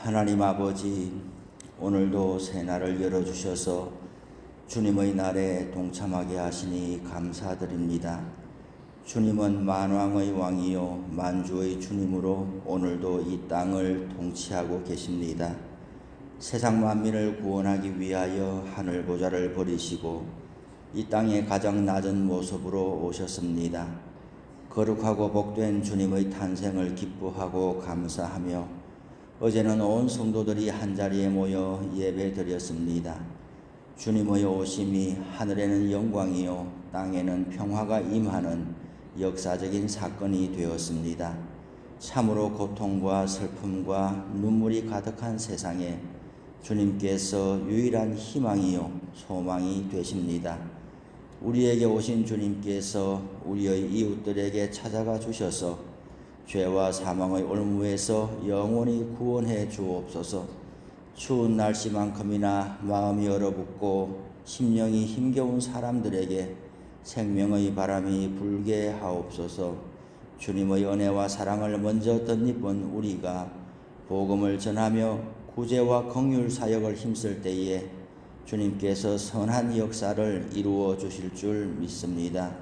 하나님 아버지, 오늘도 새 날을 열어주셔서 주님의 날에 동참하게 하시니 감사드립니다. 주님은 만왕의 왕이요 만주의 주님으로 오늘도 이 땅을 통치하고 계십니다. 세상 만민을 구원하기 위하여 하늘 보좌를 버리시고 이 땅에 가장 낮은 모습으로 오셨습니다. 거룩하고 복된 주님의 탄생을 기뻐하고 감사하며 어제는 온 성도들이 한자리에 모여 예배드렸습니다. 주님의 오심이 하늘에는 영광이요 땅에는 평화가 임하는 역사적인 사건이 되었습니다. 참으로 고통과 슬픔과 눈물이 가득한 세상에 주님께서 유일한 희망이요 소망이 되십니다. 우리에게 오신 주님께서 우리의 이웃들에게 찾아가 주셔서 죄와 사망의 올무에서 영원히 구원해 주옵소서. 추운 날씨만큼이나 마음이 얼어붙고 심령이 힘겨운 사람들에게 생명의 바람이 불게 하옵소서. 주님의 은혜와 사랑을 먼저 덧입은 우리가 복음을 전하며 구제와 긍휼 사역을 힘쓸 때에 주님께서 선한 역사를 이루어 주실 줄 믿습니다.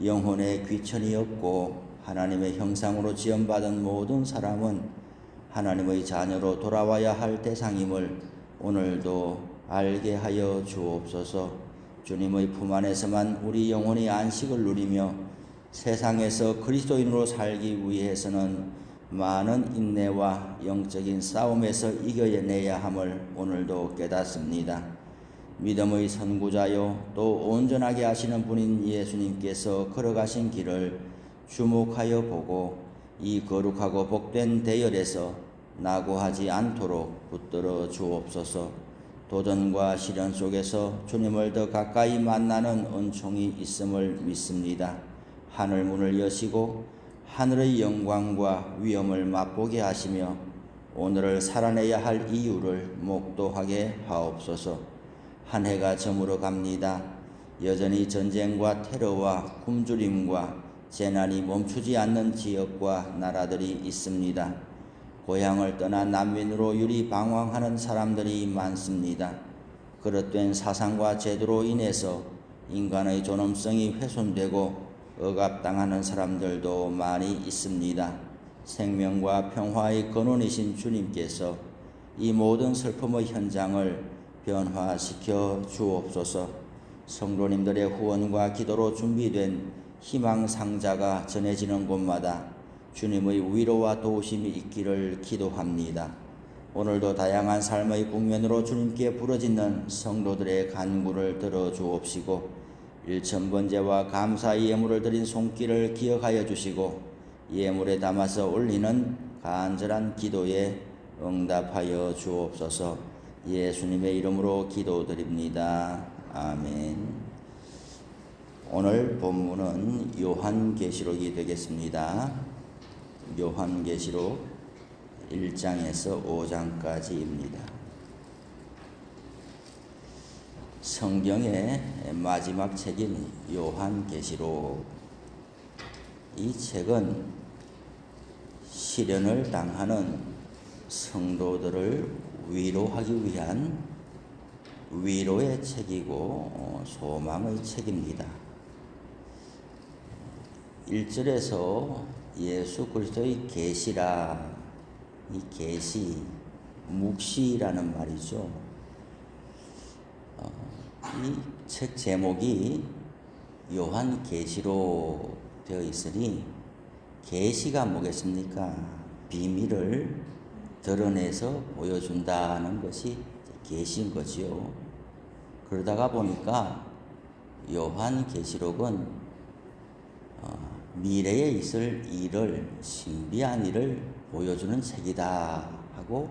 영혼에 귀천이 없고 하나님의 형상으로 지음받은 모든 사람은 하나님의 자녀로 돌아와야 할 대상임을 오늘도 알게 하여 주옵소서. 주님의 품 안에서만 우리 영혼이 안식을 누리며 세상에서 그리스도인으로 살기 위해서는 많은 인내와 영적인 싸움에서 이겨내야 함을 오늘도 깨닫습니다. 믿음의 선구자요 또 온전하게 하시는 분인 예수님께서 걸어가신 길을 주목하여 보고 이 거룩하고 복된 대열에서 낙오하지 않도록 붙들어 주옵소서. 도전과 시련 속에서 주님을 더 가까이 만나는 은총이 있음을 믿습니다. 하늘 문을 여시고 하늘의 영광과 위엄을 맛보게 하시며 오늘을 살아내야 할 이유를 목도하게 하옵소서. 한 해가 저물어 갑니다. 여전히 전쟁과 테러와 굶주림과 재난이 멈추지 않는 지역과 나라들이 있습니다. 고향을 떠나 난민으로 유리방황하는 사람들이 많습니다. 그릇된 사상과 제도로 인해서 인간의 존엄성이 훼손되고 억압당하는 사람들도 많이 있습니다. 생명과 평화의 근원이신 주님께서 이 모든 슬픔의 현장을 변화시켜 주옵소서. 성도님들의 후원과 기도로 준비된 희망 상자가 전해지는 곳마다 주님의 위로와 도우심이 있기를 기도합니다. 오늘도 다양한 삶의 국면으로 주님께 부르짖는 성도들의 간구를 들어 주옵시고 일천번제와 감사의 예물을 드린 손길을 기억하여 주시고 예물에 담아서 올리는 간절한 기도에 응답하여 주옵소서. 예수님의 이름으로 기도드립니다. 아멘. 오늘 본문은 요한계시록이 되겠습니다. 요한계시록 1장에서 5장까지입니다. 성경의 마지막 책인 요한계시록, 이 책은 시련을 당하는 성도들을 위로하기 위한 위로의 책이고 소망의 책입니다. 1절에서 예수 그리스도의 계시라, 이 계시, 묵시라는 말이죠. 이 책 제목이 요한계시록 되어 있으니 계시가 뭐겠습니까? 비밀을 드러내서 보여준다는 것이 계시인 거지요. 그러다가 보니까 요한계시록은 미래에 있을 일을, 신비한 일을 보여주는 책이다 하고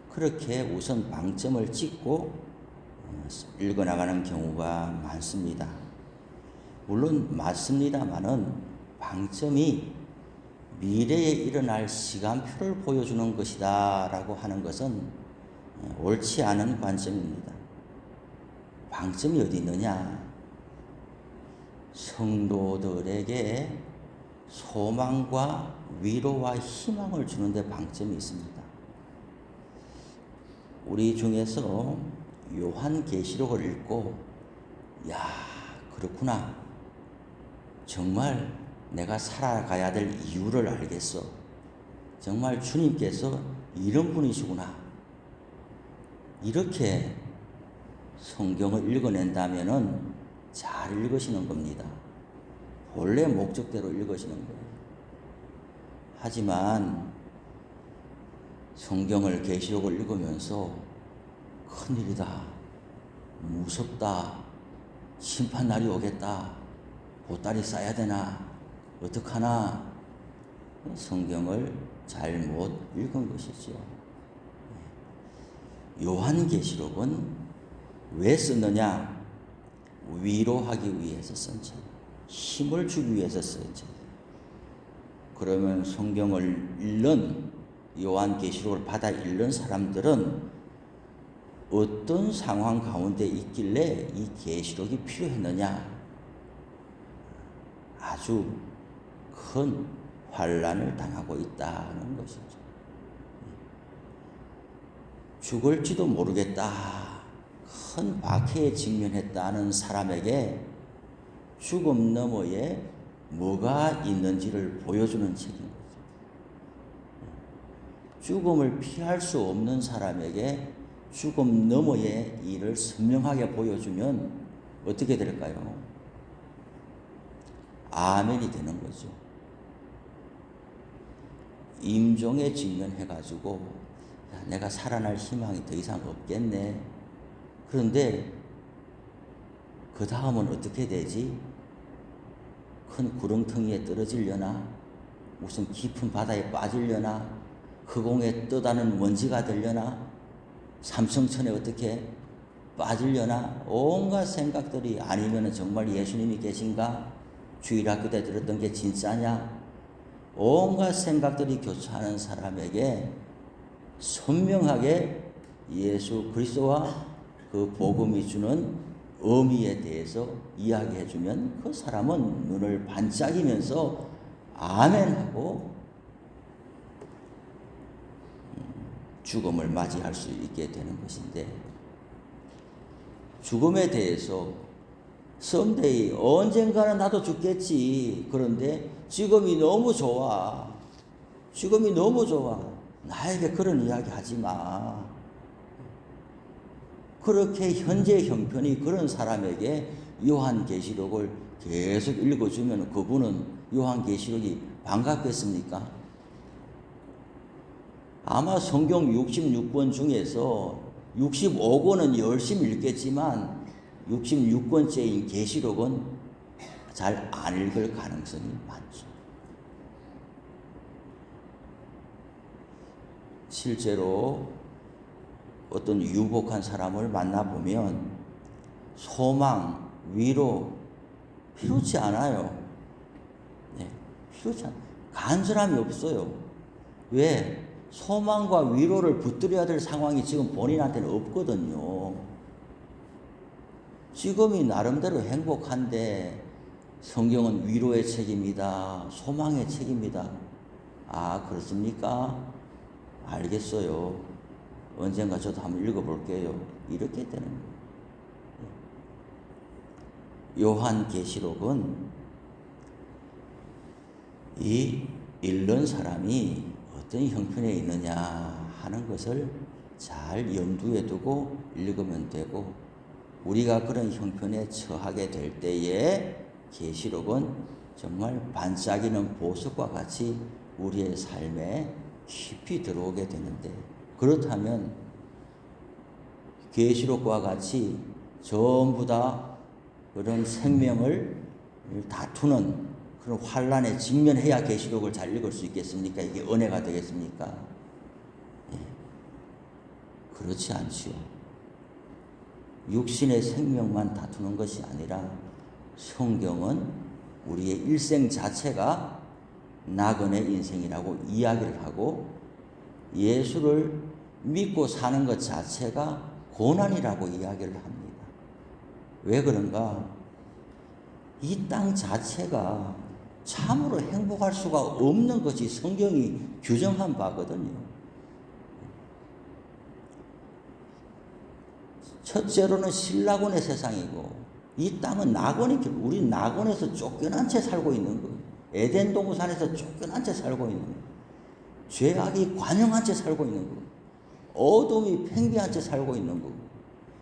그렇게 우선 방점을 찍고 읽어나가는 경우가 많습니다. 물론 맞습니다만은 방점이 미래에 일어날 시간표를 보여주는 것이다 라고 하는 것은 옳지 않은 관점입니다. 방점이 어디 있느냐? 성도들에게 소망과 위로와 희망을 주는 데 방점이 있습니다. 우리 중에서 요한계시록을 읽고 야, 그렇구나. 정말 내가 살아가야 될 이유를 알겠어. 정말 주님께서 이런 분이시구나. 이렇게 성경을 읽어낸다면은 잘 읽으시는 겁니다. 본래 목적대로 읽으시는 거예요. 하지만 성경을 계시록을 읽으면서 큰일이다, 무섭다, 심판날이 오겠다, 보따리 싸야 되나, 어떡하나, 성경을 잘못 읽은 것이죠. 요한계시록은 왜 썼느냐? 위로하기 위해서 쓴 책, 힘을 주기 위해서 쓴 책. 그러면 성경을 읽는 요한계시록을 받아 읽는 사람들은 어떤 상황 가운데 있길래 이 계시록이 필요했느냐? 아주 큰 환난을 당하고 있다는 것이죠. 죽을지도 모르겠다, 큰 박해에 직면했다는 사람에게 죽음 너머에 뭐가 있는지를 보여주는 책인 거죠. 죽음을 피할 수 없는 사람에게 죽음 너머의 일을 선명하게 보여주면 어떻게 될까요? 아멘이 되는 거죠. 임종에 직면해가지고 내가 살아날 희망이 더 이상 없겠네. 그런데 그 다음은 어떻게 되지? 큰 구렁텅이에 떨어지려나? 무슨 깊은 바다에 빠지려나? 흑공에 떠다는 먼지가 되려나? 삼성천에 어떻게 빠지려나? 온갖 생각들이, 아니면 정말 예수님이 계신가? 주일학교 때 들었던 게 진짜냐? 온갖 생각들이 교차하는 사람에게 선명하게 예수 그리스도와 그 복음이 주는 의미에 대해서 이야기해주면 그 사람은 눈을 반짝이면서 아멘하고 죽음을 맞이할 수 있게 되는 것인데, 죽음에 대해서 someday, 언젠가는 나도 죽겠지. 그런데 지금이 너무 좋아. 지금이 너무 좋아. 나에게 그런 이야기 하지 마. 그렇게 현재 형편이 그런 사람에게 요한계시록을 계속 읽어주면 그분은 요한계시록이 반갑겠습니까? 아마 성경 66권 중에서 65권은 열심히 읽겠지만 66권째인 계시록은 잘 안 읽을 가능성이 많죠. 실제로 어떤 유복한 사람을 만나보면 소망, 위로 필요치 않아요. 네, 필요치 않아요. 간절함이 없어요. 왜? 소망과 위로를 붙들어야 될 상황이 지금 본인한테는 없거든요. 지금이 나름대로 행복한데 성경은 위로의 책입니다. 소망의 책입니다. 아, 그렇습니까? 알겠어요. 언젠가 저도 한번 읽어볼게요. 이렇게 되는 거예요. 요한계시록은 이 읽는 사람이 어떤 형편에 있느냐 하는 것을 잘 염두에 두고 읽으면 되고, 우리가 그런 형편에 처하게 될 때에 계시록은 정말 반짝이는 보석과 같이 우리의 삶에 깊이 들어오게 되는데, 그렇다면 계시록과 같이 전부 다 그런 생명을 다투는 그런 환난에 직면해야 계시록을 잘 읽을 수 있겠습니까? 이게 은혜가 되겠습니까? 예. 그렇지 않지요. 육신의 생명만 다투는 것이 아니라 성경은 우리의 일생 자체가 나그네 인생이라고 이야기를 하고, 예수를 믿고 사는 것 자체가 고난이라고 이야기를 합니다. 왜 그런가? 이 땅 자체가 참으로 행복할 수가 없는 것이 성경이 규정한 바거든요. 첫째로는 신라곤의 세상이고, 이 땅은 우리 낙원에서 쫓겨난 채 살고 있는 거예요. 에덴 동산에서 쫓겨난 채 살고 있는 거예요. 죄악이 관영한 채 살고 있는 거예요. 어둠이 팽배한 채 살고 있는 거고,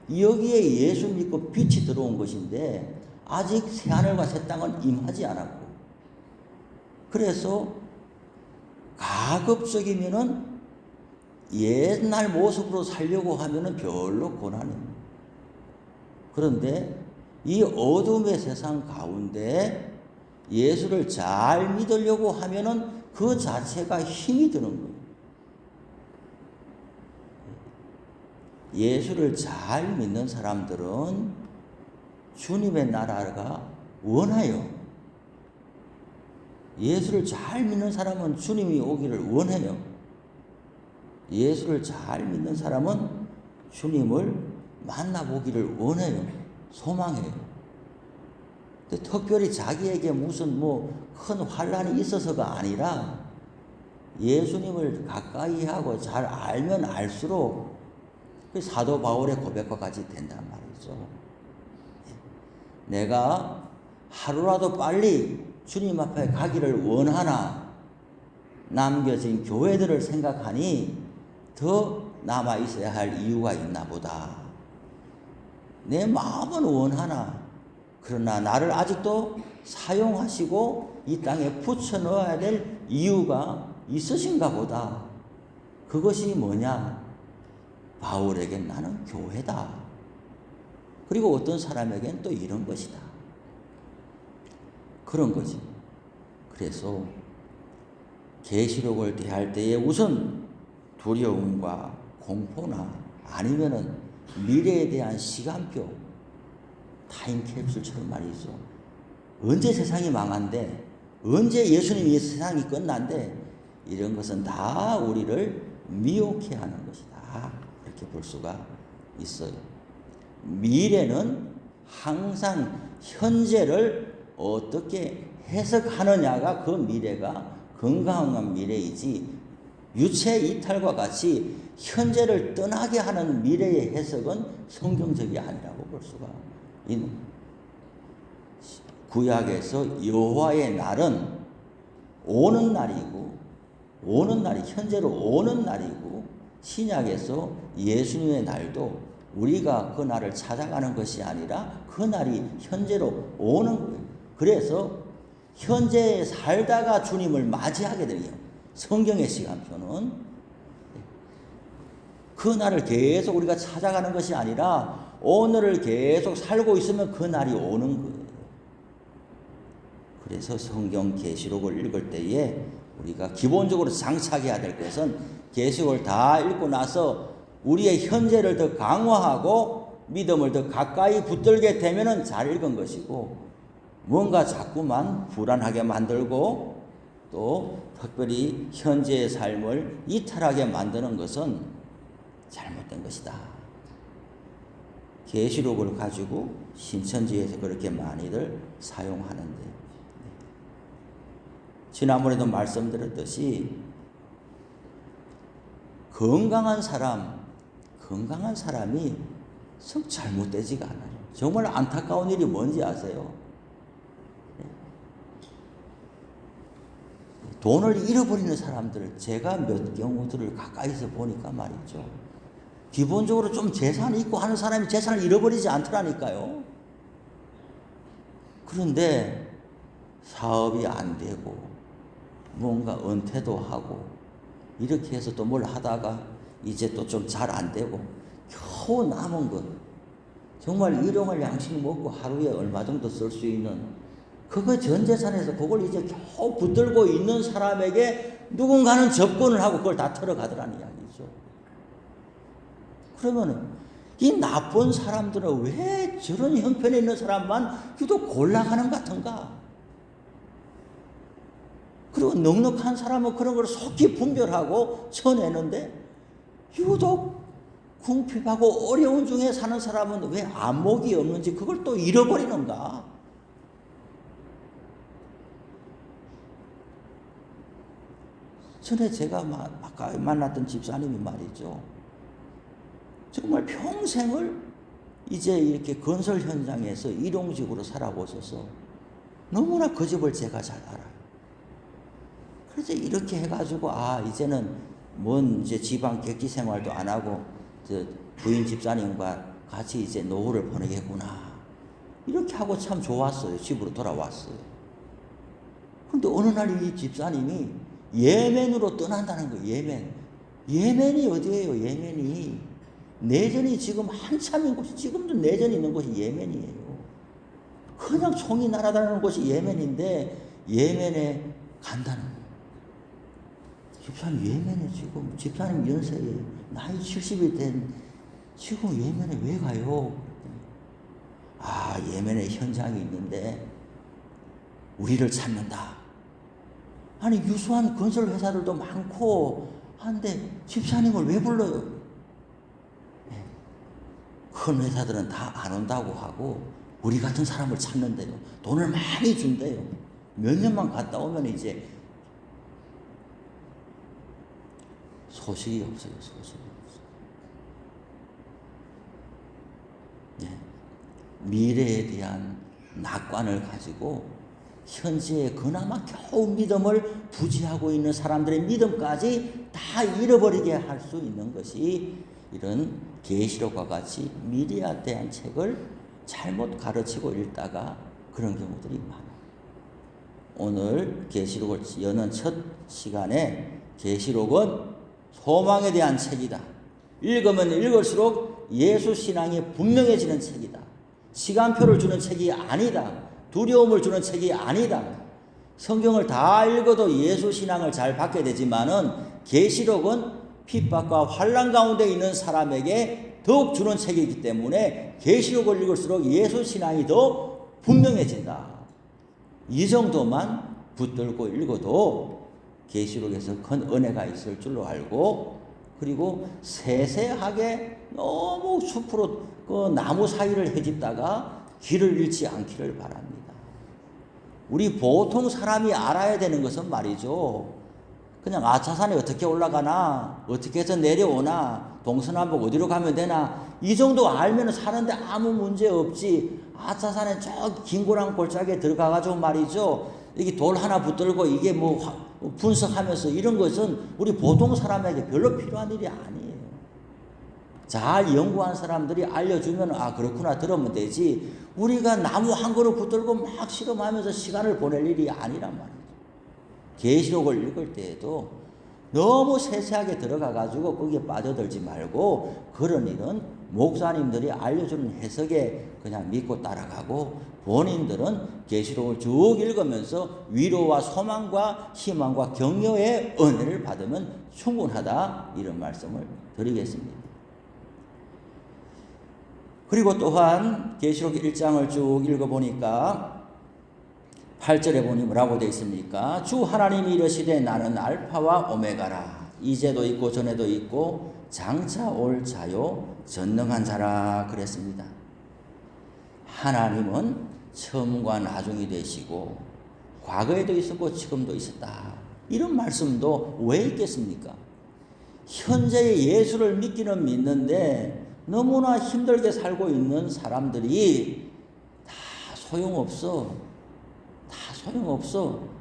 여기에 예수 믿고 빛이 들어온 것인데 아직 새하늘과 새 땅은 임하지 않았고, 그래서 가급적이면은 옛날 모습으로 살려고 하면은 별로 고난입니다. 그런데 이 어둠의 세상 가운데 예수를 잘 믿으려고 하면은 그 자체가 힘이 드는 거예요. 예수를 잘 믿는 사람들은 주님의 나라가 원해요. 예수를 잘 믿는 사람은 주님이 오기를 원해요. 예수를 잘 믿는 사람은 주님을 만나보기를 원해요. 소망해요. 근데 특별히 자기에게 무슨 큰 환란이 있어서가 아니라 예수님을 가까이 하고 잘 알면 알수록 그 사도 바울의 고백과 같이 된단 말이죠. 내가 하루라도 빨리 주님 앞에 가기를 원하나 남겨진 교회들을 생각하니 더 남아 있어야 할 이유가 있나 보다. 내 마음은 원하나 그러나 나를 아직도 사용하시고 이 땅에 붙여 넣어야 될 이유가 있으신가 보다. 그것이 뭐냐? 바울에겐 나는 교회다. 그리고 어떤 사람에겐 또 이런 것이다. 그런 거지. 그래서 계시록을 대할 때에 우선 두려움과 공포나 아니면은 미래에 대한 시간표, 타임캡슐처럼 말이죠. 언제 세상이 망한데, 언제 예수님이 세상이 끝난데, 이런 것은 다 우리를 미혹해 하는 것이다. 이렇게 볼 수가 있어요. 미래는 항상 현재를 어떻게 해석하느냐가 그 미래가 건강한 미래이지, 유체 이탈과 같이 현재를 떠나게 하는 미래의 해석은 성경적이 아니라고 볼 수가 있는. 구약에서 여호와의 날은 오는 날이고, 현재로 오는 날이고, 신약에서 예수님의 날도 우리가 그 날을 찾아가는 것이 아니라 그 날이 현재로 오는 거예요. 그래서 현재에 살다가 주님을 맞이하게 돼요. 성경의 시간표는 그 날을 계속 우리가 찾아가는 것이 아니라 오늘을 계속 살고 있으면 그 날이 오는 거예요. 그래서 성경 계시록을 읽을 때에 우리가 기본적으로 장착해야 될 것은 계시록을 다 읽고 나서 우리의 현재를 더 강화하고 믿음을 더 가까이 붙들게 되면은 잘 읽은 것이고, 뭔가 자꾸만 불안하게 만들고 또 특별히 현재의 삶을 이탈하게 만드는 것은 잘못된 것이다. 계시록을 가지고 신천지에서 그렇게 많이들 사용하는데, 지난번에도 말씀드렸듯이 건강한 사람이 썩 잘못되지가 않아요. 정말 안타까운 일이 뭔지 아세요? 돈을 잃어버리는 사람들, 제가 몇 경우들을 가까이서 보니까 말이죠. 기본적으로 좀 재산이 있고 하는 사람이 재산을 잃어버리지 않더라니까요. 그런데 사업이 안 되고 뭔가 은퇴도 하고 이렇게 해서 또 뭘 하다가 이제 또 좀 잘 안 되고 겨우 남은 것, 정말 일용할 양식 먹고 하루에 얼마 정도 쓸 수 있는 그거 전 재산에서 그걸 이제 겨우 붙들고 있는 사람에게 누군가는 접근을 하고 그걸 다 털어가더라는 이야기죠. 그러면은 이 나쁜 사람들은 왜 저런 형편에 있는 사람만 유독 골라가는 것 같은가? 그리고 넉넉한 사람은 그런 걸 속히 분별하고 쳐내는데 유독 궁핍하고 어려운 중에 사는 사람은 왜 안목이 없는지 그걸 또 잃어버리는가? 전에 제가 아까 만났던 집사님이 말이죠. 정말 평생을 이제 이렇게 건설 현장에서 일용직으로 살아보셔서 너무나 그 집을 제가 잘 알아요. 그래서 이렇게 해가지고 이제는 뭔 이제 지방 객지 생활도 안 하고 부인 집사님과 같이 이제 노후를 보내겠구나. 이렇게 하고 참 좋았어요. 집으로 돌아왔어요. 근데 어느 날 이 집사님이 예멘으로 떠난다는 거예요. 예멘이 어디예요? 예멘이 내전이 지금 한참인 곳이, 지금도 내전이 있는 곳이 예멘이에요. 그냥 총이 날아다니는 곳이 예멘인데 예멘에 간다는 거예요. 집사님 예멘에 지금, 집사님 연세에 나이 70이 된 지금 예멘에 왜 가요? 예멘에 현장이 있는데 우리를 찾는다. 아니 유수한 건설 회사들도 많고 한데 집사님을 왜 불러요? 큰 회사들은 다 안 온다고 하고 우리 같은 사람을 찾는데요. 돈을 많이 준대요. 몇 년만 갔다 오면 이제 소식이 없어요. 소식이 없어요. 미래에 대한 낙관을 가지고 현재에 그나마 겨우 믿음을 부지하고 있는 사람들의 믿음까지 다 잃어버리게 할 수 있는 것이 이런 계시록과 같이 미래에 대한 책을 잘못 가르치고 읽다가 그런 경우들이 많아요. 오늘 계시록을 여는 첫 시간에 계시록은 소망에 대한 책이다. 읽으면 읽을수록 예수 신앙이 분명해지는 책이다. 시간표를 주는 책이 아니다. 두려움을 주는 책이 아니다. 성경을 다 읽어도 예수 신앙을 잘 받게 되지만은 계시록은 핍박과 환난 가운데 있는 사람에게 더욱 주는 책이기 때문에 계시록을 읽을수록 예수 신앙이 더 분명해진다. 이 정도만 붙들고 읽어도 계시록에서 큰 은혜가 있을 줄로 알고, 그리고 세세하게 너무 숲으로 그 나무 사이를 헤집다가 길을 잃지 않기를 바랍니다. 우리 보통 사람이 알아야 되는 것은 말이죠, 그냥 아차산에 어떻게 올라가나, 어떻게 해서 내려오나, 동서남북 어디로 가면 되나, 이 정도 알면 사는데 아무 문제 없지. 아차산에 저 긴고랑 골짜기에 들어가가지고 말이죠, 이게 돌 하나 붙들고 이게 뭐 분석하면서 이런 것은 우리 보통 사람에게 별로 필요한 일이 아니에요. 잘 연구한 사람들이 알려주면 그렇구나 들으면 되지, 우리가 나무 한 그루 붙들고 막 실험하면서 시간을 보낼 일이 아니란 말이에요. 계시록을 읽을 때에도 너무 세세하게 들어가가지고 거기에 빠져들지 말고, 그런 일은 목사님들이 알려주는 해석에 그냥 믿고 따라가고, 본인들은 계시록을 쭉 읽으면서 위로와 소망과 희망과 격려의 은혜를 받으면 충분하다, 이런 말씀을 드리겠습니다. 그리고 또한 계시록 1장을 쭉 읽어보니까 8절에 보니 뭐라고 되어 있습니까? 주 하나님이 이르시되 나는 알파와 오메가라. 이제도 있고 전에도 있고 장차 올 자요 전능한 자라 그랬습니다. 하나님은 처음과 나중이 되시고 과거에도 있었고 지금도 있었다. 이런 말씀도 왜 있겠습니까? 현재의 예수를 믿기는 믿는데 너무나 힘들게 살고 있는 사람들이 다 소용없어.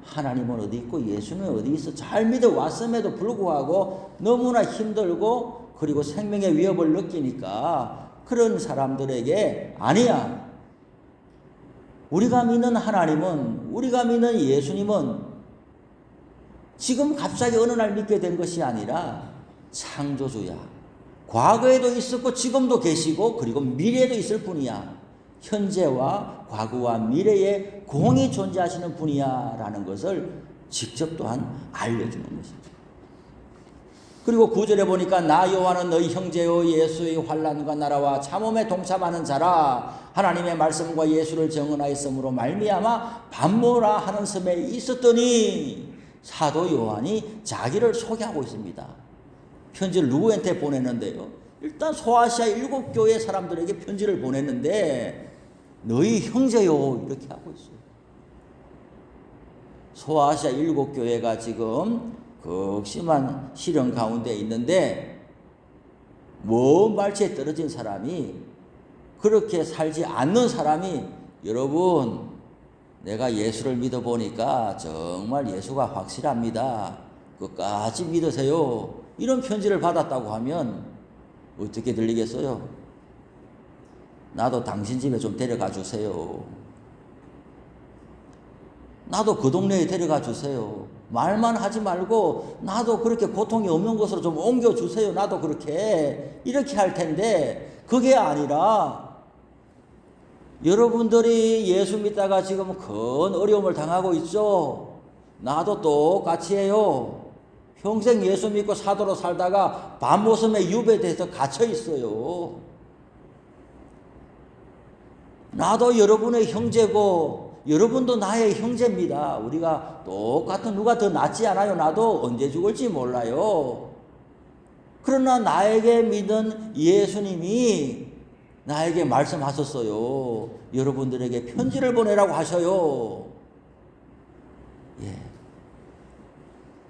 하나님은 어디 있고 예수는 어디 있어. 잘 믿어왔음에도 불구하고 너무나 힘들고 그리고 생명의 위협을 느끼니까 그런 사람들에게 아니야. 우리가 믿는 하나님은, 우리가 믿는 예수님은 지금 갑자기 어느 날 믿게 된 것이 아니라 창조주야. 과거에도 있었고 지금도 계시고 그리고 미래에도 있을 분이야. 현재와 과거와 미래에 공히 존재하시는 분이야 라는 것을 직접 또한 알려주는 것입니다. 그리고 9절에 보니까 나 요한은 너희 형제요 예수의 환난과 나라와 참음에 동참하는 자라. 하나님의 말씀과 예수를 증언하였으므로 말미암아 반모라 하는 섬에 있었더니, 사도 요한이 자기를 소개하고 있습니다. 편지를 누구한테 보냈는데요? 일단 소아시아 7교회 사람들에게 편지를 보냈는데 너희 형제요 이렇게 하고 있어요. 소아시아 7교회가 지금 극심한 시련 가운데 있는데 먼 발치에 떨어진 사람이 그렇게 살지 않는 사람이 여러분 내가 예수를 믿어보니까 정말 예수가 확실합니다. 끝까지 믿으세요. 이런 편지를 받았다고 하면 어떻게 들리겠어요? 나도 당신 집에 좀 데려가 주세요. 나도 그 동네에 데려가 주세요. 말만 하지 말고 나도 그렇게 고통이 없는 곳으로 좀 옮겨주세요. 나도 그렇게 이렇게 할 텐데 그게 아니라 여러분들이 예수 믿다가 지금 큰 어려움을 당하고 있죠. 나도 똑같이 해요. 평생 예수 믿고 사도로 살다가 밤모섬에 유배돼서 갇혀 있어요. 나도 여러분의 형제고 여러분도 나의 형제입니다. 우리가 똑같은 누가 더 낫지 않아요. 나도 언제 죽을지 몰라요. 그러나 나에게 믿은 예수님이 나에게 말씀하셨어요. 여러분들에게 편지를 보내라고 하셔요. 예.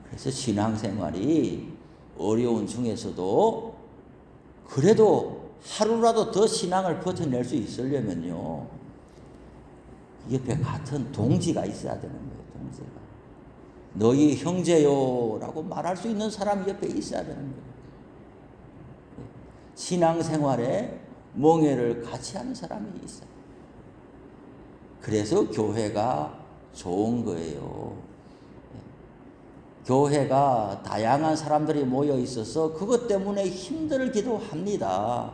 그래서 신앙생활이 어려운 중에서도 그래도 하루라도 더 신앙을 버텨낼 수 있으려면요. 옆에 같은 동지가 있어야 되는 거예요. 동지가. 너희 형제요 라고 말할 수 있는 사람이 옆에 있어야 되는 거예요. 신앙생활에 멍해를 같이 하는 사람이 있어요. 그래서 교회가 좋은 거예요. 교회가 다양한 사람들이 모여 있어서 그것 때문에 힘들기도 합니다.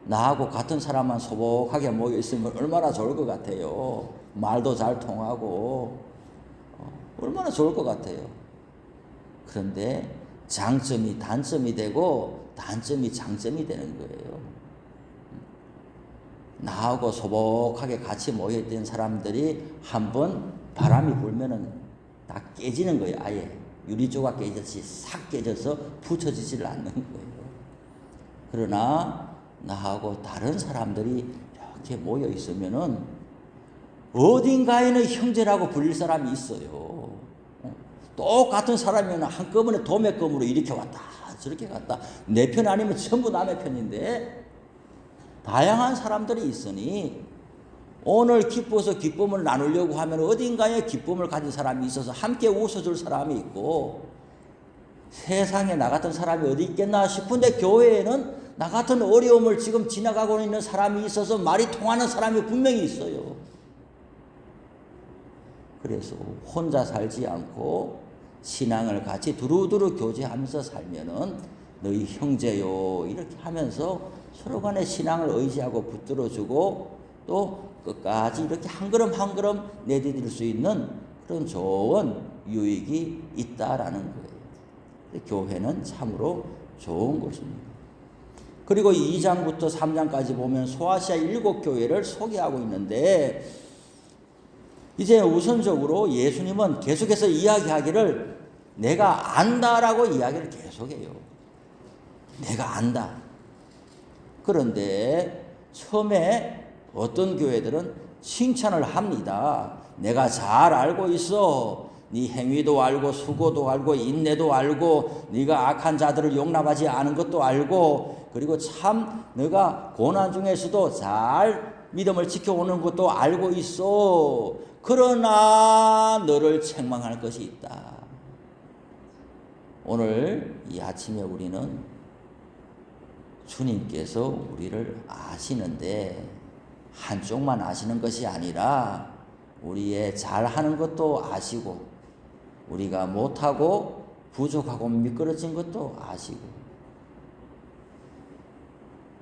나하고 같은 사람만 소복하게 모여 있으면 얼마나 좋을 것 같아요. 말도 잘 통하고 얼마나 좋을 것 같아요. 그런데 장점이 단점이 되고 단점이 장점이 되는 거예요. 나하고 소복하게 같이 모여있던 사람들이 한번 바람이 불면은 다 깨지는 거예요. 아예 유리조각 깨졌지 싹 깨져서 붙여지질 않는 거예요. 그러나 나하고 다른 사람들이 이렇게 모여 있으면은 어딘가에는 형제라고 불릴 사람이 있어요. 똑같은 사람이면 한꺼번에 도매금으로 이렇게 왔다 저렇게 갔다 내 편 아니면 전부 남의 편인데 다양한 사람들이 있으니 오늘 기뻐서 기쁨을 나누려고 하면 어딘가에 기쁨을 가진 사람이 있어서 함께 웃어줄 사람이 있고 세상에 나 같은 사람이 어디 있겠나 싶은데 교회에는 나 같은 어려움을 지금 지나가고 있는 사람이 있어서 말이 통하는 사람이 분명히 있어요. 그래서 혼자 살지 않고 신앙을 같이 두루두루 교제하면서 살면은 너희 형제요 이렇게 하면서 서로 간에 신앙을 의지하고 붙들어주고 또 끝까지 이렇게 한 걸음 한 걸음 내디딜 수 있는 그런 좋은 유익이 있다라는 거예요. 교회는 참으로 좋은 것입니다. 그리고 2장부터 3장까지 보면 소아시아 7교회를 소개하고 있는데 이제 우선적으로 예수님은 계속해서 이야기하기를 내가 안다라고 이야기를 계속해요. 내가 안다. 그런데 처음에 어떤 교회들은 칭찬을 합니다. 내가 잘 알고 있어. 네 행위도 알고 수고도 알고 인내도 알고 네가 악한 자들을 용납하지 않은 것도 알고 그리고 참 네가 고난 중에서도 잘 믿음을 지켜오는 것도 알고 있어. 그러나 너를 책망할 것이 있다. 오늘 이 아침에 우리는 주님께서 우리를 아시는데 한쪽만 아시는 것이 아니라 우리의 잘하는 것도 아시고 우리가 못하고 부족하고 미끄러진 것도 아시고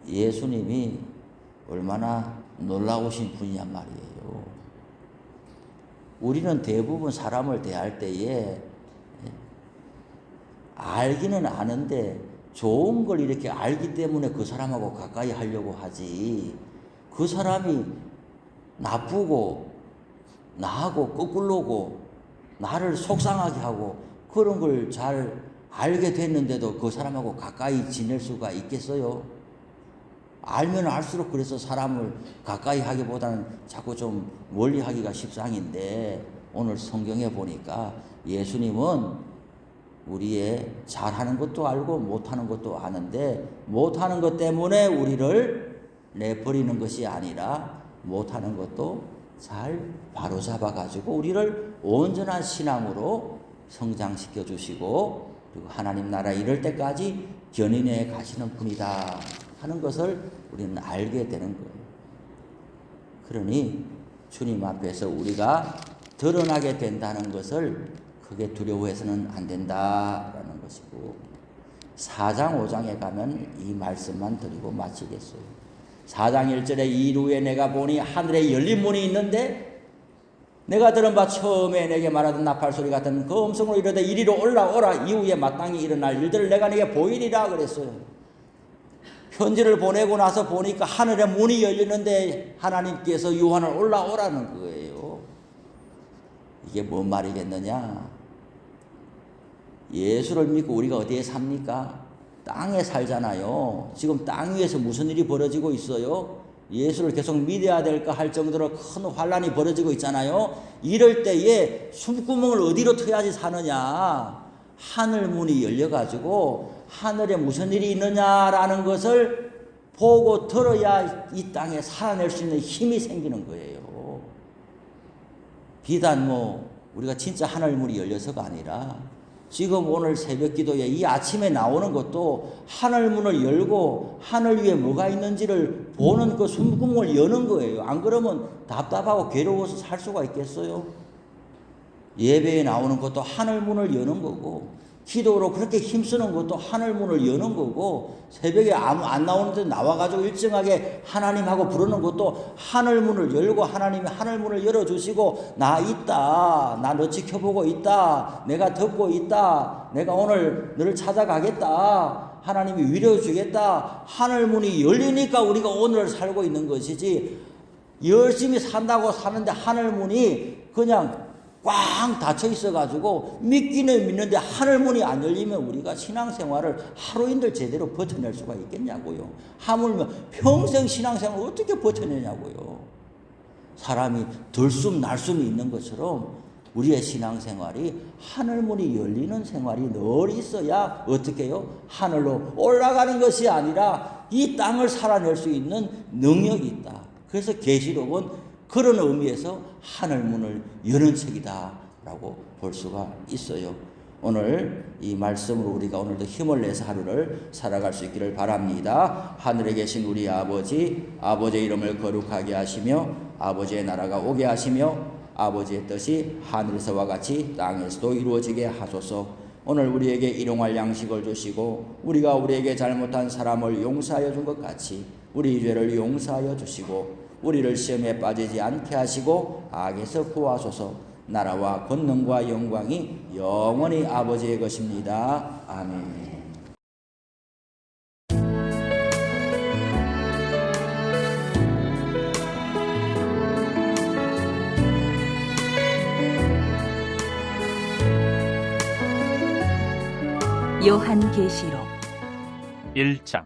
예수님이 얼마나 놀라우신 분이란 말이에요. 우리는 대부분 사람을 대할 때에 알기는 아는데 좋은 걸 이렇게 알기 때문에 그 사람하고 가까이 하려고 하지 그 사람이 나쁘고 나하고 거꾸로고 나를 속상하게 하고 그런 걸 잘 알게 됐는데도 그 사람하고 가까이 지낼 수가 있겠어요? 알면 알수록 그래서 사람을 가까이 하기보다는 자꾸 좀 멀리 하기가 십상인데 오늘 성경에 보니까 예수님은 우리의 잘하는 것도 알고 못하는 것도 아는데 못하는 것 때문에 우리를 내버리는 것이 아니라 못하는 것도 잘 바로잡아 가지고 우리를 온전한 신앙으로 성장시켜 주시고 그리고 하나님 나라 이럴 때까지 견인해 가시는 분이다 하는 것을 우리는 알게 되는 거예요. 그러니 주님 앞에서 우리가 드러나게 된다는 것을 크게 두려워해서는 안 된다라는 것이고 4장 5장에 가면 이 말씀만 드리고 마치겠어요. 4장 1절에 이루에 내가 보니 하늘에 열린 문이 있는데 내가 들은 바 처음에 내게 말하던 나팔 소리 같은 그 음성으로 이르되 이리로 올라오라. 이후에 마땅히 일어날 일들을 내가 네게 보이리라 그랬어요. 편지를 보내고 나서 보니까 하늘에 문이 열리는데 하나님께서 요한을 올라오라는 거예요. 이게 뭔 말이겠느냐? 예수를 믿고 우리가 어디에 삽니까? 땅에 살잖아요. 지금 땅 위에서 무슨 일이 벌어지고 있어요? 예수를 계속 믿어야 될까 할 정도로 큰 환란이 벌어지고 있잖아요. 이럴 때에 숨구멍을 어디로 터야지 사느냐? 하늘 문이 열려가지고 하늘에 무슨 일이 있느냐라는 것을 보고 들어야 이 땅에 살아낼 수 있는 힘이 생기는 거예요. 비단 우리가 진짜 하늘 문이 열려서가 아니라 지금 오늘 새벽 기도에 이 아침에 나오는 것도 하늘 문을 열고 하늘 위에 뭐가 있는지를 보는 그 숨구멍을 여는 거예요. 안 그러면 답답하고 괴로워서 살 수가 있겠어요? 예배에 나오는 것도 하늘 문을 여는 거고 기도로 그렇게 힘쓰는 것도 하늘 문을 여는 거고 새벽에 아무 안 나오는데 나와가지고 일정하게 하나님하고 부르는 것도 하늘 문을 열고 하나님이 하늘 문을 열어주시고 나 있다. 나 너 지켜보고 있다. 내가 듣고 있다. 내가 오늘 너를 찾아가겠다. 하나님이 위로해 주겠다. 하늘 문이 열리니까 우리가 오늘을 살고 있는 것이지 열심히 산다고 사는데 하늘 문이 그냥 꽝 닫혀 있어가지고 믿기는 믿는데 하늘문이 안 열리면 우리가 신앙생활을 하루인들 제대로 버텨낼 수가 있겠냐고요. 하물며 평생 신앙생활을 어떻게 버텨내냐고요. 사람이 들숨 날숨이 있는 것처럼 우리의 신앙생활이 하늘문이 열리는 생활이 늘 있어야 어떻게 해요? 하늘로 올라가는 것이 아니라 이 땅을 살아낼 수 있는 능력이 있다. 그래서 계시록은 그런 의미에서 하늘문을 여는 책이다라고 볼 수가 있어요. 오늘 이 말씀으로 우리가 오늘도 힘을 내서 하루를 살아갈 수 있기를 바랍니다. 하늘에 계신 우리 아버지, 아버지의 이름을 거룩하게 하시며 아버지의 나라가 오게 하시며 아버지의 뜻이 하늘에서와 같이 땅에서도 이루어지게 하소서. 오늘 우리에게 일용할 양식을 주시고 우리가 우리에게 잘못한 사람을 용서하여 준 것 같이 우리 죄를 용서하여 주시고 우리를 시험에 빠지지 않게 하시고 악에서 구하소서. 나라와 권능과 영광이 영원히 아버지의 것입니다. 아멘. 요한계시록 1장.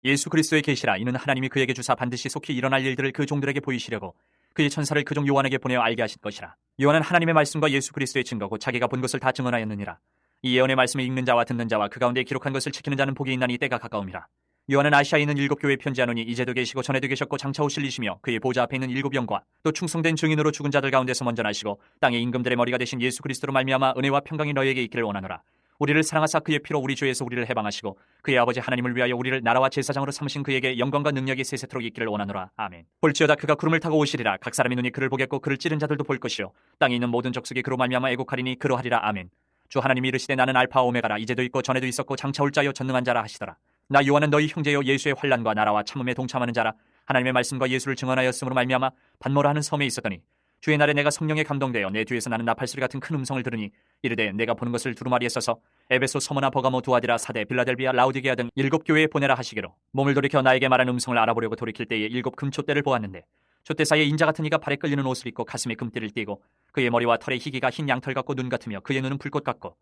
예수 그리스도의 계시라. 이는 하나님이 그에게 주사 반드시 속히 일어날 일들을 그 종들에게 보이시려고 그의 천사를 그 종 요한에게 보내어 알게 하신 것이라. 요한은 하나님의 말씀과 예수 그리스도의 증거고 자기가 본 것을 다 증언하였느니라. 이 예언의 말씀을 읽는 자와 듣는 자와 그 가운데 기록한 것을 지키는 자는 복이 있나니 때가 가까움이라. 요한은 아시아에 있는 7교회에 편지하노니 이제도 계시고 전에도 계셨고 장차 오실 이시며 그의 보좌 앞에 있는 7 영과 또 충성된 증인으로 죽은 자들 가운데서 먼저 나시고 땅의 임금들의 머리가 되신 예수 그리스도로 말미암아 은혜와 평강이 너희에게 있기를 원하노라. 우리를 사랑하사 그의 피로 우리 죄에서 우리를 해방하시고 그의 아버지 하나님을 위하여 우리를 나라와 제사장으로 삼으신 그에게 영광과 능력이 세세토록 있기를 원하노라. 아멘. 볼지어다 그가 구름을 타고 오시리라. 각 사람의 눈이 그를 보겠고 그를 찌른 자들도 볼 것이요 땅에 있는 모든 족속이 그로 말미암아 애곡하리니 그러하리라. 아멘. 주 하나님이 이르시되 나는 알파와 오메가라. 이제도 있고 전에도 있었고 장차 올 자요 전능한 자라 하시더라. 나 요한은 너희 형제요 예수의 환난과 나라와 참음에 동참하는 자라. 하나님의 말씀과 예수를 증언하였으므로 말미암아 반모라 하는 섬에 있었더니 주의 날에 내가 성령에 감동되어 내 뒤에서 나는 나팔소리 같은 큰 음성을 들으니 이르되 내가 보는 것을 두루마리에 써서 에베소, 서머나, 버가모, 두아디라, 사데, 빌라델비아, 라우디게아 등 7교회에 보내라 하시기로 몸을 돌이켜 나에게 말한 음성을 알아보려고 돌이킬 때에 7 금촛대를 보았는데 촛대 사이에 인자 같은 이가 발에 끌리는 옷을 입고 가슴에 금띠를 띠고 그의 머리와 털의 희기가 흰 양털 같고 눈 같으며 그의 눈은 불꽃 같고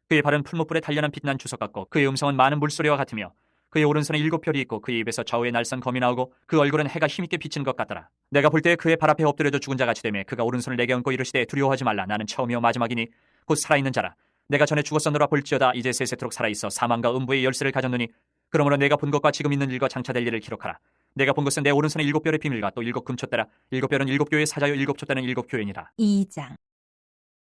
그의 발은 풀무불에 단련한 빛난 주석 같고 그의 음성은 많은 물소리와 같으며 그의 오른손에 7별이 있고 그의 입에서 좌우에 날선 검이 나오고 그 얼굴은 해가 힘있게 비치는 것 같더라. 내가 볼 때 그의 발 앞에 엎드려져 죽은 자같이 되매 그가 오른손을 내게 얹고 이르시되 두려워하지 말라. 나는 처음이요 마지막이니 곧 살아있는 자라. 내가 전에 죽었었노라. 볼지어다 이제 세세토록 살아있어 사망과 음부의 열쇠를 가졌노니 그러므로 내가 본 것과 지금 있는 일과 장차 될 일을 기록하라. 내가 본 것은 내 오른손에 7별의 비밀과 또 7금촛대라. 7별은 7교회의 사자요 7촛대는 7교회니라. 2장.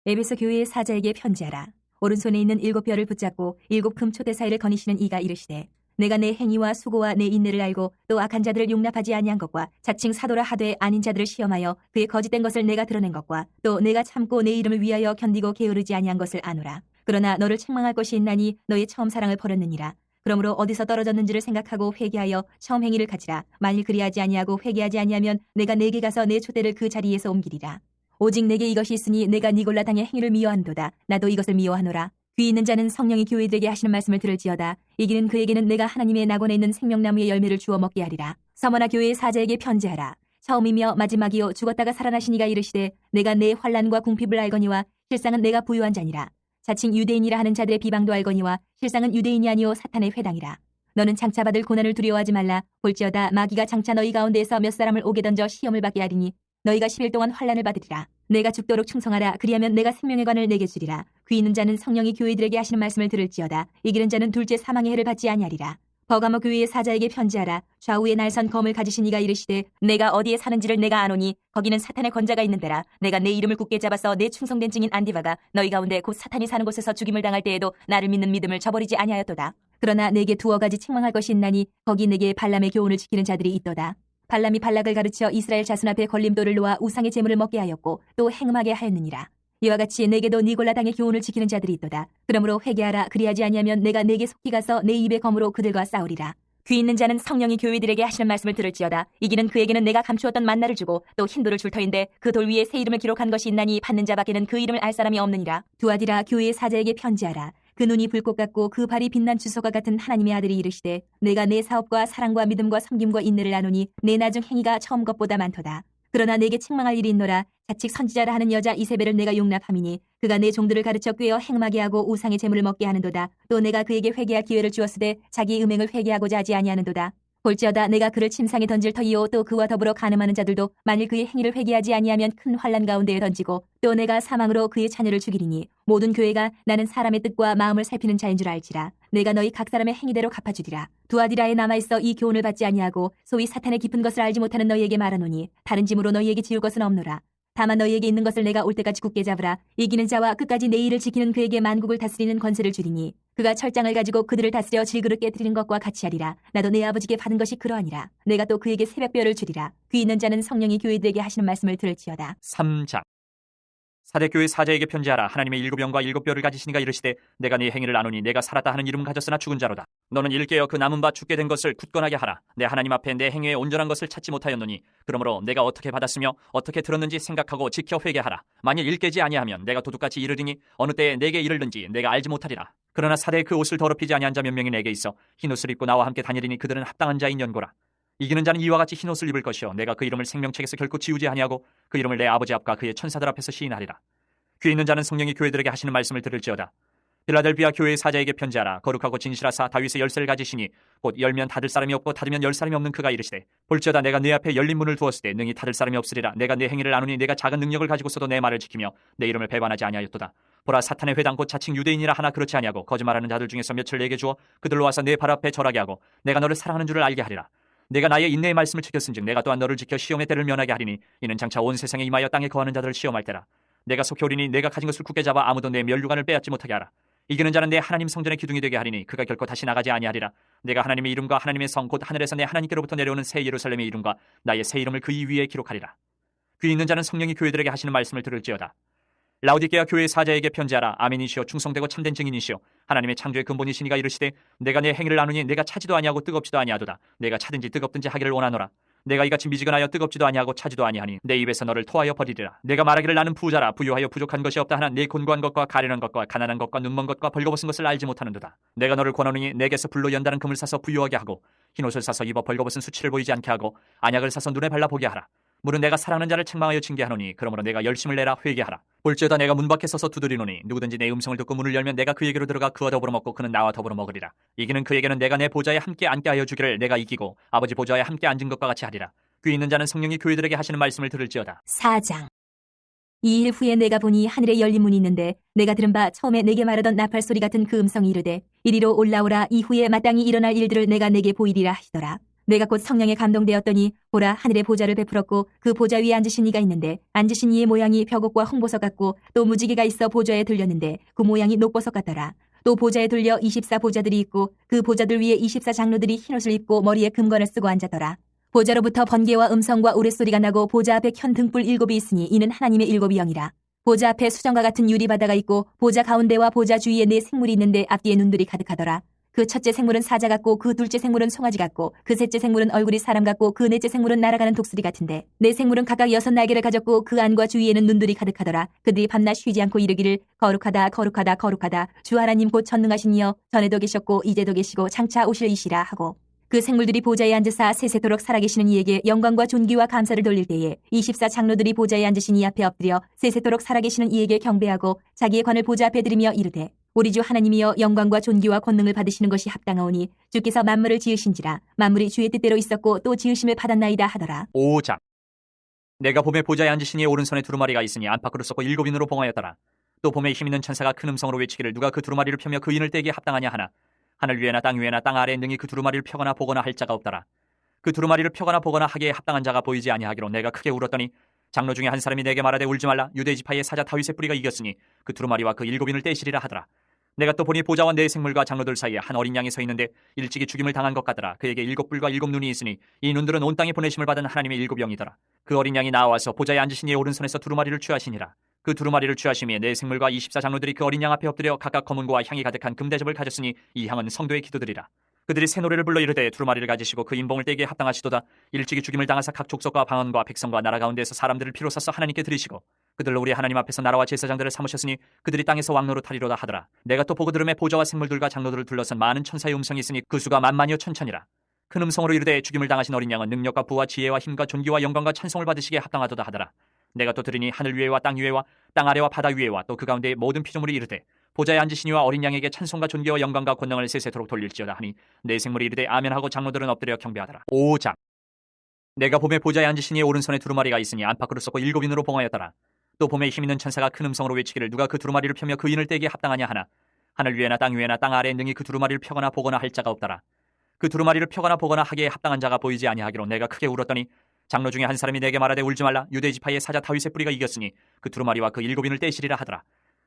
에베소 교회의 사자에게 편지하라. 오른손에 있는 7별을 붙잡고 7금초대 사이를 거니시는 이가 이르시되 내가 내 행위와 수고와 내 인내를 알고 또 악한 자들을 용납하지 아니한 것과 자칭 사도라 하되 아닌 자들을 시험하여 그의 거짓된 것을 내가 드러낸 것과 또 내가 참고 내 이름을 위하여 견디고 게으르지 아니한 것을 아노라. 그러나 너를 책망할 것이 있나니 너의 처음 사랑을 버렸느니라. 그러므로 어디서 떨어졌는지를 생각하고 회개하여 처음 행위를 가지라. 만일 그리하지 아니하고 회개하지 아니하면 내가 내게 가서 내 촛대를 그 자리에서 옮기리라. 오직 내게 이것이 있으니 내가 니골라 당의 행위를 미워한도다. 나도 이것을 미워하노라. 귀 있는 자는 성령이 교회들에게 하시는 말씀을 들을지어다. 이기는 그에게는 내가 하나님의 낙원에 있는 생명나무의 열매를 주어 먹게 하리라. 서머나 교회의 사자에게 편지하라. 처음이며 마지막이요 죽었다가 살아나신 이가 이르시되 내가 내 환난과 궁핍을 알거니와 실상은 내가 부유한 자니라. 자칭 유대인이라 하는 자들의 비방도 알거니와 실상은 유대인이 아니요 사탄의 회당이라. 너는 장차 받을 고난을 두려워하지 말라. 볼지어다 마귀가 장차 너희 가운데에서 몇 사람을 오게 던져 시험을 받게 하리니 너희가 10일 동안 환난을 받으리라. 내가 죽도록 충성하라. 그리하면 내가 생명의 관을 내게 주리라. 귀 있는 자는 성령이 교회들에게 하시는 말씀을 들을지어다. 이기는 자는 둘째 사망의 해를 받지 아니하리라. 버가모 교회의 사자에게 편지하라. 좌우에 날선 검을 가지신 이가 이르시되 내가 어디에 사는지를 내가 아노니 거기는 사탄의 권자가 있는 데라. 내가 내 이름을 굳게 잡아서 내 충성된 증인 안디바가 너희 가운데 곧 사탄이 사는 곳에서 죽임을 당할 때에도 나를 믿는 믿음을 저버리지 아니하였도다. 그러나 내게 두어 가지 책망할 것이 있나니 거기 내게 발람의 교훈을 지키는 자들이 있도다. 발람이 발락을 가르쳐 이스라엘 자손 앞에 걸림돌을 놓아 우상의 제물을 먹게 하였고 또 행음하게 하였느니라. 이와 같이 내게도 니골라 당의 교훈을 지키는 자들이 있도다. 그러므로 회개하라. 그리하지 아니하면 내가 내게 속히 가서 내 입의 검으로 그들과 싸우리라. 귀 있는 자는 성령이 교회들에게 하시는 말씀을 들을지어다. 이기는 그에게는 내가 감추었던 만나를 주고 또 흰 돌을 줄 터인데 그 돌 위에 새 이름을 기록한 것이 있나니 받는 자밖에는 그 이름을 알 사람이 없느니라. 두아디라 교회의 사자에게 편지하라. 그 눈이 불꽃 같고 그 발이 빛난 주소가 같은 하나님의 아들이 이르시되 내가 내 사업과 사랑과 믿음과 섬김과 인내를 아노니 내 나중 행위가 처음 것보다 많도다. 그러나 내게 책망할 일이 있노라. 자칫 선지자라 하는 여자 이세벨을 내가 용납함이니 그가 내 종들을 가르쳐 꾀어 행음하게 하고 우상의 제물을 먹게 하는도다. 또 내가 그에게 회개할 기회를 주었으되 자기 음행을 회개하고자 하지 아니하는도다. 볼지어다 내가 그를 침상에 던질 터이요 또 그와 더불어 간음하는 자들도 만일 그의 행위를 회개하지 아니하면 큰 환난 가운데에 던지고 또 내가 사망으로 그의 자녀를 죽이리니 모든 교회가 나는 사람의 뜻과 마음을 살피는 자인 줄 알지라. 내가 너희 각 사람의 행위대로 갚아주리라. 두아디라에 남아있어 이 교훈을 받지 아니하고 소위 사탄의 깊은 것을 알지 못하는 너희에게 말하노니 다른 짐으로 너희에게 지울 것은 없노라. 다만 너희에게 있는 것을 내가 올 때까지 굳게 잡으라. 이기는 자와 끝까지 내 일을 지키는 그에게 만국을 다스리는 권세를 주리니 그가 철장을 가지고 그들을 다스려 질그릇 깨뜨리는 것과 같이 하리라. 나도 내 아버지께 받은 것이 그러하니라. 내가 또 그에게 새벽별을 주리라. 귀 있는 자는 성령이 교회들에게 하시는 말씀을 들을지어다. 3장. 사대교회 사자에게 편지하라. 하나님의 7영과 7뼈를 가지시니가 이르시되 내가 네 행위를 아노니 내가 살았다 하는 이름은 가졌으나 죽은 자로다. 너는 일깨어 그 남은 바 죽게 된 것을 굳건하게 하라. 내 하나님 앞에 내 행위에 온전한 것을 찾지 못하였노니 그러므로 내가 어떻게 받았으며 어떻게 들었는지 생각하고 지켜 회개하라. 만일 일깨지 아니하면 내가 도둑같이 이르리니 어느 때에 내게 이르든지 내가 알지 못하리라. 그러나 사대의 그 옷을 더럽히지 아니한 자 몇 명이 내게 있어 흰옷을 입고 나와 함께 다니리니 그들은 합당한 자인 연고라. 이기는 자는 이와 같이 흰옷을 입을 것이요 내가 그 이름을 생명책에서 결코 지우지 아니하고 그 이름을 내 아버지 앞과 그의 천사들 앞에서 시인하리라. 귀 있는 자는 성령이 교회들에게 하시는 말씀을 들을지어다. 빌라델비아 교회의 사자에게 편지하라. 거룩하고 진실하사 다윗의 열쇠를 가지시니 곧 열면 닫을 사람이 없고 닫으면 열 사람이 없는 그가 이르시되 볼지어다 내가 네 앞에 열린 문을 두었을 때 능히 닫을 사람이 없으리라. 내가 네 행위를 아노니 내가 작은 능력을 가지고서도 내 말을 지키며 내 이름을 배반하지 아니하였도다. 보라 사탄의 회당 곧 자칭 유대인이라 하나 그렇지 아니하고 거짓말하는 자들 중에서 몇을 내게 주어 그들로 와서 내 발 앞에 절하게 하고 내가 너를 사랑하는 줄을 알게 하리라. 내가 나의 인내의 말씀을 지켰은즉 내가 또한 너를 지켜 시험의 때를 면하게 하리니 이는 장차 온 세상에 임하여 땅에 거하는 자들을 시험할 때라. 내가 속히 오리니 내가 가진 것을 굳게 잡아 아무도 내 면류관을 빼앗지 못하게 하라. 이기는 자는 내 하나님 성전의 기둥이 되게 하리니 그가 결코 다시 나가지 아니하리라. 내가 하나님의 이름과 하나님의 성 곧 하늘에서 내 하나님께로부터 내려오는 새 예루살렘의 이름과 나의 새 이름을 그 이 위에 기록하리라. 귀 있는 자는 성령이 교회들에게 하시는 말씀을 들을지어다. 라우디게아 교회의 사자에게 편지하라. 아멘이시오 충성되고 참된 증인이시오 하나님의 창조의 근본이시니가 이르시되 내가 내 행위를 아노니 내가 차지도 아니하고 뜨겁지도 아니하도다. 내가 차든지 뜨겁든지 하기를 원하노라. 내가 이같이 미지근하여 뜨겁지도 아니하고 차지도 아니하니 내 입에서 너를 토하여 버리리라. 내가 말하기를 나는 부자라 부유하여 부족한 것이 없다 하나 내 곤고한 것과 가련한 것과 가난한 것과 눈먼 것과 벌거벗은 것을 알지 못하는도다. 내가 너를 권하노니 내게서 불로 연다는 금을 사서 부유하게 하고 흰옷을 사서 입어 벌거벗은 수치를 보이지 않게 하고 안약을 사서 눈에 발라보게 하라. 물은 내가 사랑하는 자를 책망하여 징계하노니 그러므로 내가 열심을 내라 회개하라. 볼지어다 내가 문 밖에 서서 두드리노니 누구든지 내 음성을 듣고 문을 열면 내가 그에게로 들어가 그와 더불어 먹고 그는 나와 더불어 먹으리라. 이기는 그에게는 내가 내 보좌에 함께 앉게 하여 주기를 내가 이기고 아버지 보좌에 함께 앉은 것과 같이 하리라. 귀 있는 자는 성령이 교회들에게 하시는 말씀을 들을지어다. 4장. 이 일 후에 내가 보니 하늘에 열린 문이 있는데 내가 들은 바 처음에 내게 말하던 나팔 소리 같은 그 음성이 이르되 이리로 올라오라. 이후에 마땅히 일어날 일들을 내가 내게 보이리라 하시더라. 내가 곧 성령에 감동되었더니 보라 하늘에 보좌를 베풀었고 그 보좌 위에 앉으신 이가 있는데 앉으신 이의 모양이 벽옥과 홍보석 같고 또 무지개가 있어 보좌에 들렸는데 그 모양이 녹보석 같더라. 또 보좌에 들려 24보좌들이 있고 그 보좌들 위에 24장로들이 흰옷을 입고 머리에 금관을 쓰고 앉았더라. 보좌로부터 번개와 음성과 우레소리가 나고 보좌 앞에 켠 등불 7이 있으니 이는 하나님의 7이 영이라. 보좌 앞에 수정과 같은 유리바다가 있고 보좌 가운데와 보좌 주위에 4 생물이 있는데 앞뒤에 눈들이 가득하더라. 그 첫째 생물은 사자 같고 그 둘째 생물은 송아지 같고 그 셋째 생물은 얼굴이 사람 같고 그 넷째 생물은 날아가는 독수리 같은데 4 생물은 각각 6 날개를 가졌고 그 안과 주위에는 눈들이 가득하더라. 그들이 밤낮 쉬지 않고 이르기를 거룩하다 거룩하다 거룩하다 주 하나님 곧 전능하신 이여 전에도 계셨고 이제도 계시고 장차 오실 이시라 하고 그 생물들이 보좌에 앉으사 세세토록 살아계시는 이에게 영광과 존귀와 감사를 돌릴 때에 24장로들이 보좌에 앉으신 이 앞에 엎드려 세세토록 살아계시는 이에게 경배하고 자기의 관을 보좌 앞에 드리며 이르되 우리 주 하나님이여 영광과 존귀와 권능을 받으시는 것이 합당하오니 주께서 만물을 지으신지라 만물이 주의 뜻대로 있었고 또 지으심을 받았나이다 하더라. 5장. 내가 봄에 보좌에 앉으신 이의 오른손에 두루마리가 있으니 안팎으로 썩고 7인으로 봉하였더라. 또 봄에 힘있는 천사가 큰 음성으로 외치기를 누가 그 두루마리를 펴며 그 인을 떼기에 합당하냐 하나 하늘 위에나 땅 위에나 땅 아래에 능히 그 두루마리를 펴거나 보거나 할 자가 없더라. 그 두루마리를 펴거나 보거나 하기에 합당한 자가 보이지 아니하기로 내가 크게 울었더니 장로 중에 한 사람이 내게 말하되 울지 말라 유대 지파의 사자 다윗의 뿌리가 이겼으니 그 두루마리와 그 7인을 떼시리라 하더라. 내가 또 보니 보좌와 4 생물과 장로들 사이에 한 어린 양이 서 있는데 일찍이 죽임을 당한 것 같더라. 그에게 7뿔과 7 눈이 있으니 이 눈들은 온 땅에 보내심을 받은 하나님의 7 영이더라. 그 어린 양이 나와서 보좌에 앉으신 이의 오른손에서 두루마리를 취하시니라. 그 두루마리를 취하심에 4 생물과 24장로들이 그 어린 양 앞에 엎드려 각각 검은고와 향이 가득한 금대접을 가졌으니 이 향은 성도의 기도들이라. 그들이 새 노래를 불러 이르되 두루마리를 가지시고 그 인봉을 떼기에 합당하시도다. 일찍이 죽임을 당하사 각 족속과 방언과 백성과 나라 가운데에서 사람들을 피로 써서 하나님께 드리시고 그들로 우리 하나님 앞에서 나라와 제사장들을 삼으셨으니 그들이 땅에서 왕노로 타리로다 하더라. 내가 또 보고 들음에 보좌와 생물들과 장로들을 둘러선 많은 천사의 음성이 있으니 그 수가 만만이요 천천이라. 큰 음성으로 이르되 죽임을 당하신 어린 양은 능력과 부와 지혜와 힘과 존귀와 영광과 찬송을 받으시기에 합당하도다 하더라. 내가 또 들으니 하늘 위에와 땅 위에와 땅 아래와 바다 위에와 또 그 가운데 모든 피조물이 이르되 보좌에 앉으시니와 어린 양에게 찬송과 존귀와 영광과 권능을 세세토록 돌릴지어다 하니 4 생물이 이르되 아멘하고 장로들은 엎드려 경배하더라. 5장. 내가 봄에 보좌에 앉으신 이의 오른손에 두루마리가 있으니 안팎으로 썩고 7인으로 봉하였더라. 또 봄에 힘있는 천사가 큰 음성으로 외치기를 누가 그 두루마리를 펴며 그 인을 떼기에 합당하냐 하나 하늘 위에나 땅 위에나 땅 아래에 능히 그 두루마리를 펴거나 보거나 할 자가 없더라. 그 두루마리를 펴거나 보거나 하기에 합당한 자가 보이지 아니하기로 내가 크게 울었더니 장로 중에 한 사람이 내게 말하되 울지 말라 유대 지파의 사자 다윗의 뿌리가 이겼으니 그 두루마리와 그 7인을 떼시리라 하더라.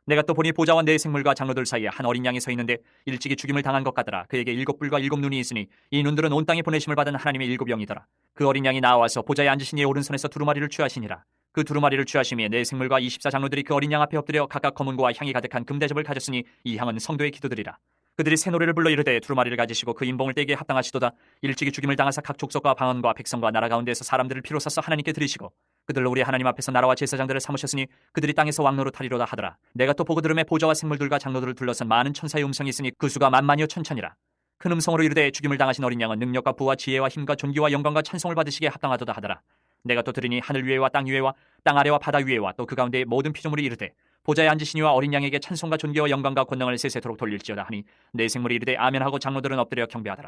내가 또 보니 보좌와 4 생물과 장로들 사이에 한 어린 양이 서 있는데 일찍이 죽임을 당한 것 같더라. 그에게 7뿔과 7 눈이 있으니 이 눈들은 온 땅에 보내심을 받은 하나님의 7 영이더라. 그 어린 양이 나와서 보좌에 앉으신 이의 오른손에서 두루마리를 취하시니라. 그 두루마리를 취하심에 4 생물과 24장로들이 그 어린 양 앞에 엎드려 각각 검은고와 향이 가득한 금대접을 가졌으니 이 향은 성도의 기도들이라. 그들이 새 노래를 불러 이르되 두루마리를 가지시고 그 인봉을 떼기에 합당하시도다. 일찍이 죽임을 당하사 각 족속과 방언과 백성과 나라 가운데에서 사람들을 피로 써서 하나님께 드리시고 그들로 우리 하나님 앞에서 나라와 제사장들을 삼으셨으니 그들이 땅에서 왕노로 타리로다 하더라. 내가 또 보고 들음에 보좌와 생물들과 장로들을 둘러선 많은 천사의 음성이 있으니 그 수가 만만이요 천천이라. 큰 음성으로 이르되 죽임을 당하신 어린 양은 능력과 부와 지혜와 힘과 존귀와 영광과 찬송을 받으시기에 합당하도다 하더라. 내가 또 들으니 하늘 위에와 땅 위에와 땅 아래와 바다 위에와 또 그 가운데 모든 피조물이 이르되 보좌에 앉으시니와 어린 양에게 찬송과 존귀와 영광과 권능을 세세토록 돌릴지어다 하니 4 생물이 이르되 아멘하고 장로들은 엎드려 경배하더라.